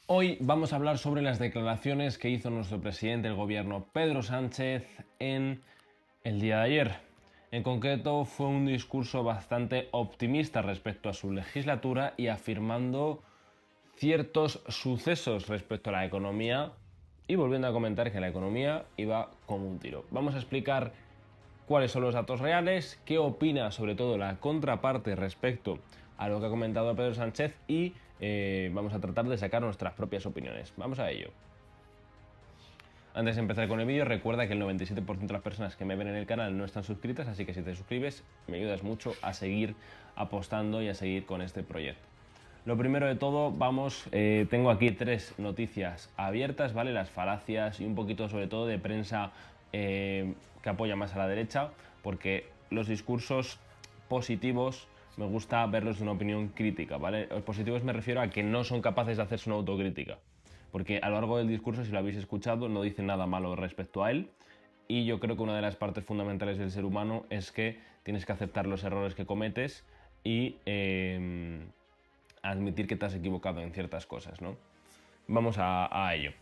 Hoy vamos a hablar sobre las declaraciones que hizo nuestro presidente del gobierno Pedro Sánchez en el día de ayer. En concreto fue un discurso bastante optimista respecto a su legislatura y afirmando ciertos sucesos respecto a la economía y volviendo a comentar que la economía iba como un tiro. Vamos a explicar cuáles son los datos reales, qué opina sobre todo la contraparte respecto a lo que ha comentado Pedro Sánchez y vamos a tratar de sacar nuestras propias opiniones. Vamos a ello. Antes de empezar con el vídeo, recuerda que el 97% de las personas que me ven en el canal no están suscritas, así que si te suscribes me ayudas mucho a seguir apostando y a seguir con este proyecto. Lo primero de todo, tengo aquí 3 noticias abiertas, ¿vale? Las falacias y un poquito sobre todo de prensa que apoya más a la derecha, porque los discursos positivos me gusta verlos de una opinión crítica, ¿vale? Los positivos me refiero a que no son capaces de hacerse una autocrítica, porque a lo largo del discurso, si lo habéis escuchado, no dicen nada malo respecto a él, y yo creo que una de las partes fundamentales del ser humano es que tienes que aceptar los errores que cometes y admitir que te has equivocado en ciertas cosas, ¿no? Vamos a ello.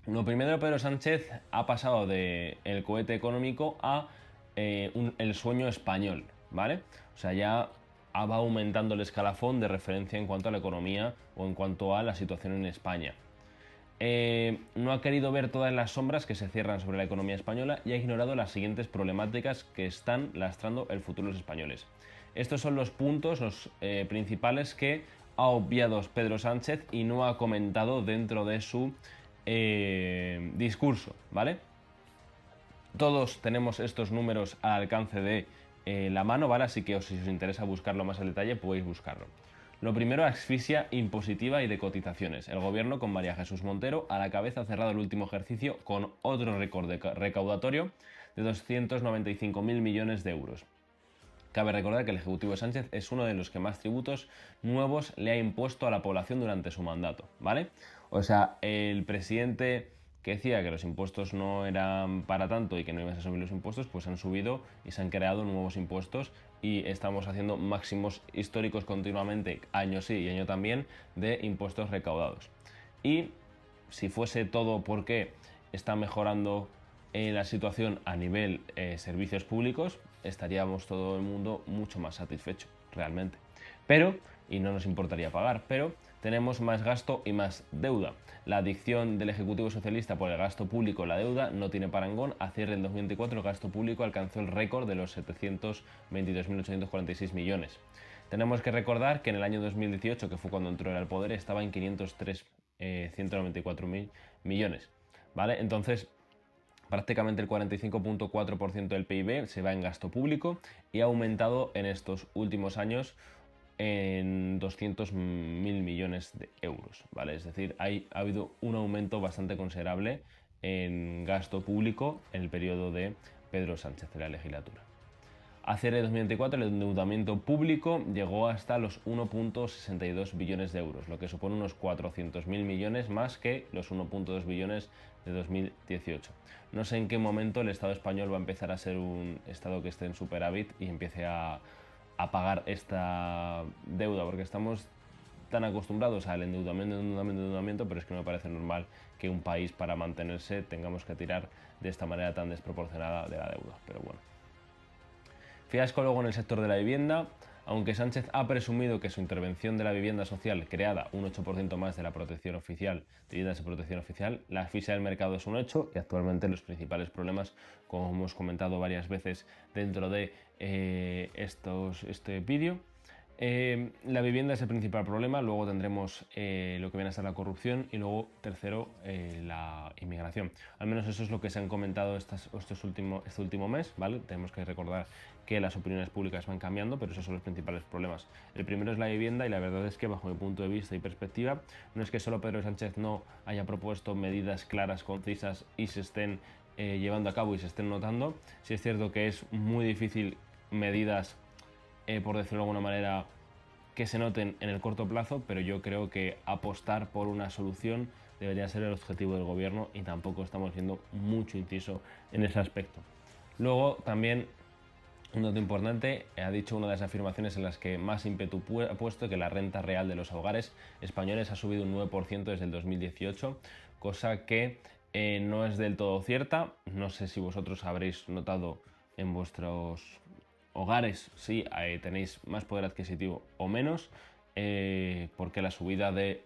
Lo primero, Pedro Sánchez ha pasado del cohete económico a el sueño español, ¿vale? O sea, ya va aumentando el escalafón de referencia en cuanto a la economía o en cuanto a la situación en España. No ha querido ver todas las sombras que se cierran sobre la economía española y ha ignorado las siguientes problemáticas que están lastrando el futuro de los españoles. Estos son los puntos principales que ha obviado Pedro Sánchez y no ha comentado dentro de su discurso, ¿vale? Todos tenemos estos números al alcance de la mano, ¿vale? Así que si os interesa buscarlo más al detalle, podéis buscarlo. Lo primero, asfixia impositiva y de cotizaciones. El gobierno, con María Jesús Montero a la cabeza, ha cerrado el último ejercicio con otro récord recaudatorio de 295.000 millones de euros. Cabe recordar que el Ejecutivo de Sánchez es uno de los que más tributos nuevos le ha impuesto a la población durante su mandato, ¿vale? O sea, el presidente que decía que los impuestos no eran para tanto y que no iban a subir los impuestos, pues han subido y se han creado nuevos impuestos y estamos haciendo máximos históricos continuamente, año sí y año también, de impuestos recaudados. Y si fuese todo porque está mejorando la situación a nivel servicios públicos, estaríamos todo el mundo mucho más satisfecho, realmente. Pero, y no nos importaría pagar, pero tenemos más gasto y más deuda. La adicción del Ejecutivo Socialista por el gasto público y la deuda no tiene parangón. A cierre del 2024 el gasto público alcanzó el récord de los 722.846 millones. Tenemos que recordar que en el año 2018, que fue cuando entró al poder, estaba en 194.000 millones, ¿vale? Entonces, prácticamente el 45.4% del PIB se va en gasto público y ha aumentado en estos últimos años en 200.000 millones de euros, ¿vale? Es decir, ha habido un aumento bastante considerable en gasto público en el periodo de Pedro Sánchez de la legislatura. A cierre de 2024 el endeudamiento público llegó hasta los 1.62 billones de euros, lo que supone unos 400.000 millones más que los 1.2 billones de 2018. No sé en qué momento el Estado español va a empezar a ser un Estado que esté en superávit y empiece a pagar esta deuda, porque estamos tan acostumbrados al endeudamiento, pero es que no me parece normal que un país para mantenerse tengamos que tirar de esta manera tan desproporcionada de la deuda, pero bueno. Fiasco luego en el sector de la vivienda. Aunque Sánchez ha presumido que su intervención de la vivienda social, creada un 8% más de la protección oficial, de viviendas de protección oficial, la asfixia del mercado es un hecho y actualmente los principales problemas, como hemos comentado varias veces dentro de este vídeo, la vivienda es el principal problema, luego tendremos lo que viene a ser la corrupción y luego, tercero, la inmigración. Al menos eso es lo que se han comentado este último mes, ¿vale? Tenemos que recordar que las opiniones públicas van cambiando, pero esos son los principales problemas. El primero es la vivienda y la verdad es que, bajo mi punto de vista y perspectiva, no es que solo Pedro Sánchez no haya propuesto medidas claras, concisas y se estén llevando a cabo y se estén notando. Sí es cierto que es muy difícil medidas por decirlo de alguna manera, que se noten en el corto plazo, pero yo creo que apostar por una solución debería ser el objetivo del gobierno y tampoco estamos viendo mucho inciso en ese aspecto. Luego también Un dato importante, ha dicho una de las afirmaciones en las que más ímpetu ha puesto, que la renta real de los hogares españoles ha subido un 9% desde el 2018, cosa que no es del todo cierta. No sé si vosotros habréis notado en vuestros hogares si tenéis más poder adquisitivo o menos, porque la subida de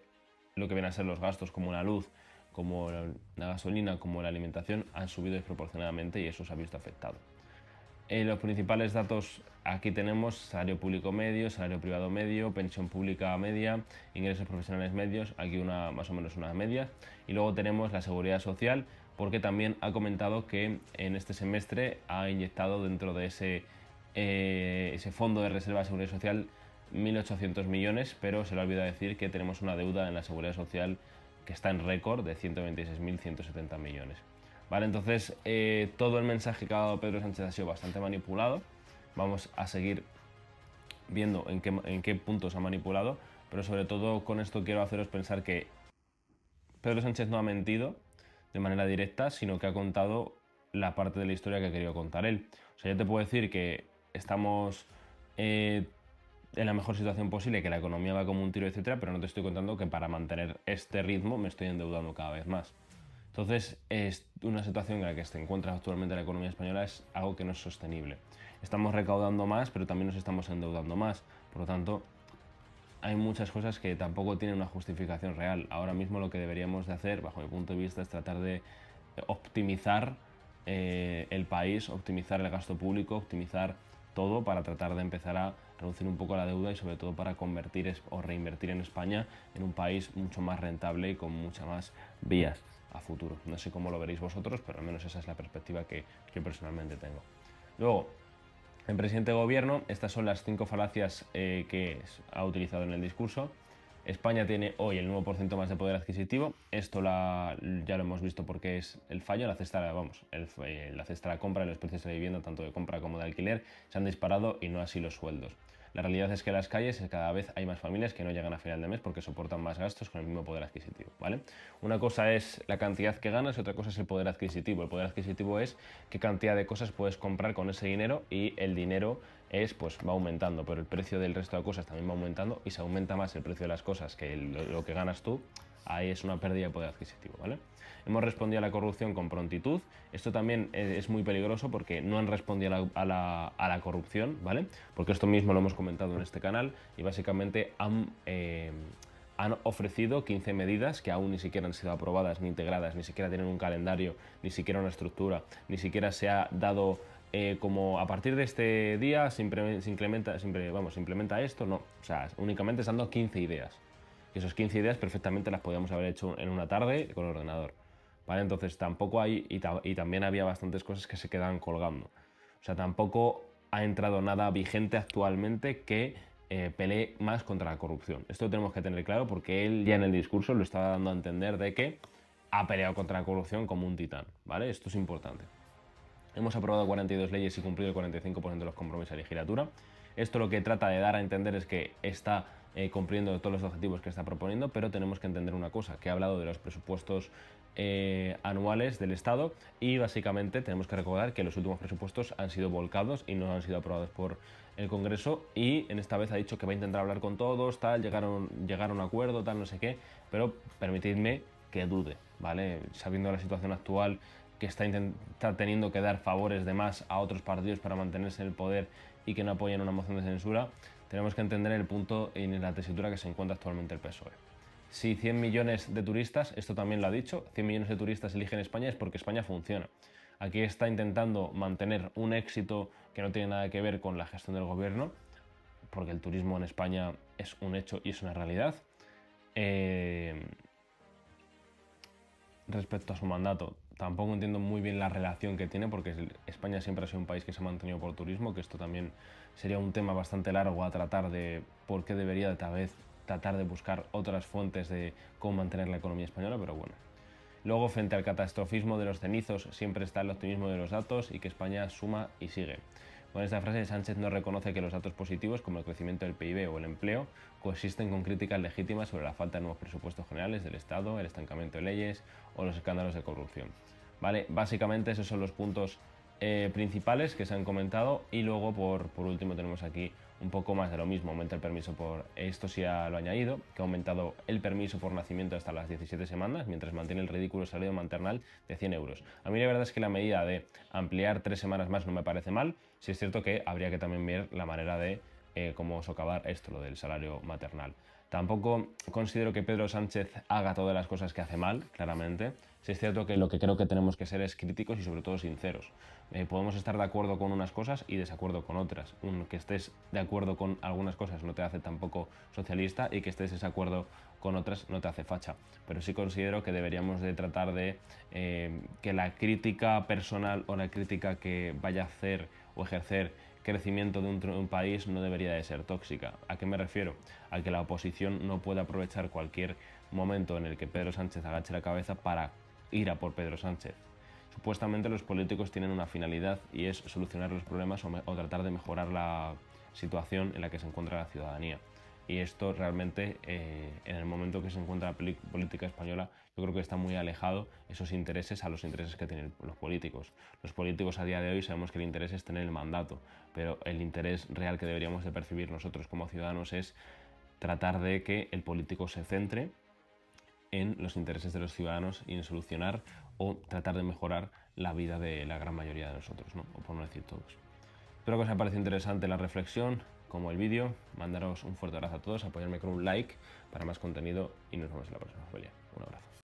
lo que vienen a ser los gastos como la luz, como la gasolina, como la alimentación, han subido desproporcionadamente y eso se ha visto afectado. Los principales datos aquí tenemos salario público medio, salario privado medio, pensión pública media, ingresos profesionales medios, aquí más o menos una media. Y luego tenemos la seguridad social, porque también ha comentado que en este semestre ha inyectado dentro de ese fondo de reserva de seguridad social 1.800 millones, pero se le olvida decir que tenemos una deuda en la seguridad social que está en récord de 126.170 millones. Vale, entonces todo el mensaje que ha dado Pedro Sánchez ha sido bastante manipulado. Vamos a seguir viendo en qué puntos ha manipulado, pero sobre todo con esto quiero haceros pensar que Pedro Sánchez no ha mentido de manera directa, sino que ha contado la parte de la historia que ha querido contar él. O sea, yo te puedo decir que estamos en la mejor situación posible, que la economía va como un tiro, etcétera, pero no te estoy contando que para mantener este ritmo me estoy endeudando cada vez más. Entonces, es una situación en la que se encuentra actualmente la economía española, es algo que no es sostenible. Estamos recaudando más, pero también nos estamos endeudando más. Por lo tanto, hay muchas cosas que tampoco tienen una justificación real. Ahora mismo lo que deberíamos de hacer, bajo mi punto de vista, es tratar de optimizar el país, optimizar el gasto público, optimizar todo para tratar de empezar a reducir un poco la deuda y sobre todo para convertir o reinvertir en España en un país mucho más rentable y con muchas más vías a futuro. No sé cómo lo veréis vosotros, pero al menos esa es la perspectiva que yo personalmente tengo. Luego, el presidente de gobierno, estas son las 5 falacias que ha utilizado en el discurso. España tiene hoy el 9% más de poder adquisitivo. Esto ya lo hemos visto porque es el fallo. La cesta, la cesta de compra y los precios de la vivienda, tanto de compra como de alquiler, se han disparado y no así los sueldos. La realidad es que en las calles cada vez hay más familias que no llegan a final de mes porque soportan más gastos con el mismo poder adquisitivo, ¿vale? Una cosa es la cantidad que ganas y otra cosa es el poder adquisitivo. El poder adquisitivo es qué cantidad de cosas puedes comprar con ese dinero y el dinero pues va aumentando, pero el precio del resto de cosas también va aumentando y se aumenta más el precio de las cosas que lo que ganas tú, ahí es una pérdida de poder adquisitivo, ¿vale? Hemos respondido a la corrupción con prontitud. Esto también es muy peligroso porque no han respondido a la corrupción, ¿vale? Porque esto mismo lo hemos comentado en este canal y básicamente han ofrecido 15 medidas que aún ni siquiera han sido aprobadas ni integradas, ni siquiera tienen un calendario, ni siquiera una estructura, ni siquiera se ha dado como a partir de este día se implementa esto, no. O sea, únicamente se han dado 15 ideas. Y esas 15 ideas perfectamente las podíamos haber hecho en una tarde con el ordenador. ¿Vale? Entonces tampoco hay, y también había bastantes cosas que se quedan colgando. O sea, tampoco ha entrado nada vigente actualmente que pelee más contra la corrupción. Esto lo tenemos que tener claro porque él ya en el discurso lo estaba dando a entender de que ha peleado contra la corrupción como un titán, ¿vale? Esto es importante. Hemos aprobado 42 leyes y cumplido el 45% de los compromisos de legislatura. Esto lo que trata de dar a entender es que está cumpliendo todos los objetivos que está proponiendo, pero tenemos que entender una cosa, que ha hablado de los presupuestos anuales del Estado y básicamente tenemos que recordar que los últimos presupuestos han sido volcados y no han sido aprobados por el Congreso y en esta vez ha dicho que va a intentar hablar con todos, tal, llegar a un acuerdo, tal, no sé qué, pero permitidme que dude, ¿vale? Sabiendo la situación actual que está teniendo que dar favores de más a otros partidos para mantenerse en el poder y que no apoyan una moción de censura, tenemos que entender el punto en la tesitura que se encuentra actualmente el PSOE. Si 100 millones de turistas, esto también lo ha dicho, 100 millones de turistas eligen España es porque España funciona. Aquí está intentando mantener un éxito que no tiene nada que ver con la gestión del gobierno, porque el turismo en España es un hecho y es una realidad. Respecto a su mandato, tampoco entiendo muy bien la relación que tiene, porque España siempre ha sido un país que se ha mantenido por turismo, que esto también sería un tema bastante largo a tratar de por qué debería tal vez tratar de buscar otras fuentes de cómo mantener la economía española, pero bueno. Luego, frente al catastrofismo de los cenizos, siempre está el optimismo de los datos y que España suma y sigue. Con esta frase, Sánchez no reconoce que los datos positivos, como el crecimiento del PIB o el empleo, coexisten con críticas legítimas sobre la falta de nuevos presupuestos generales del Estado, el estancamiento de leyes o los escándalos de corrupción. ¿Vale? Básicamente esos son los puntos principales que se han comentado, y luego por último tenemos aquí un poco más de lo mismo. Aumenta el permiso por, esto sí ya lo he añadido, que ha aumentado el permiso por nacimiento hasta las 17 semanas, mientras mantiene el ridículo salario maternal de 100 euros. A mí la verdad es que la medida de ampliar 3 semanas más no me parece mal. Sí es cierto que habría que también ver la manera de cómo socavar esto, lo del salario maternal. Tampoco considero que Pedro Sánchez haga todas las cosas que hace mal, claramente. Sí es cierto que lo que creo que tenemos que ser es críticos y sobre todo sinceros. Podemos estar de acuerdo con unas cosas y desacuerdo con otras. Que estés de acuerdo con algunas cosas no te hace tampoco socialista, y que estés de desacuerdo con otras no te hace facha. Pero sí considero que deberíamos de tratar de que la crítica personal o la crítica que vaya a hacer o ejercer crecimiento de un país no debería de ser tóxica. ¿A qué me refiero? A que la oposición no puede aprovechar cualquier momento en el que Pedro Sánchez agache la cabeza para ir a por Pedro Sánchez. Supuestamente los políticos tienen una finalidad, y es solucionar los problemas o tratar de mejorar la situación en la que se encuentra la ciudadanía. Y esto realmente, en el momento que se encuentra la política española, yo creo que está muy alejado esos intereses a los intereses que tienen los políticos. Los políticos a día de hoy sabemos que el interés es tener el mandato, pero el interés real que deberíamos de percibir nosotros como ciudadanos es tratar de que el político se centre en los intereses de los ciudadanos y en solucionar o tratar de mejorar la vida de la gran mayoría de nosotros, ¿no? O por no decir todos. Espero que os haya parecido interesante la reflexión, como el vídeo. Mandaros un fuerte abrazo a todos, apoyarme con un like para más contenido y nos vemos en la próxima familia. Un abrazo.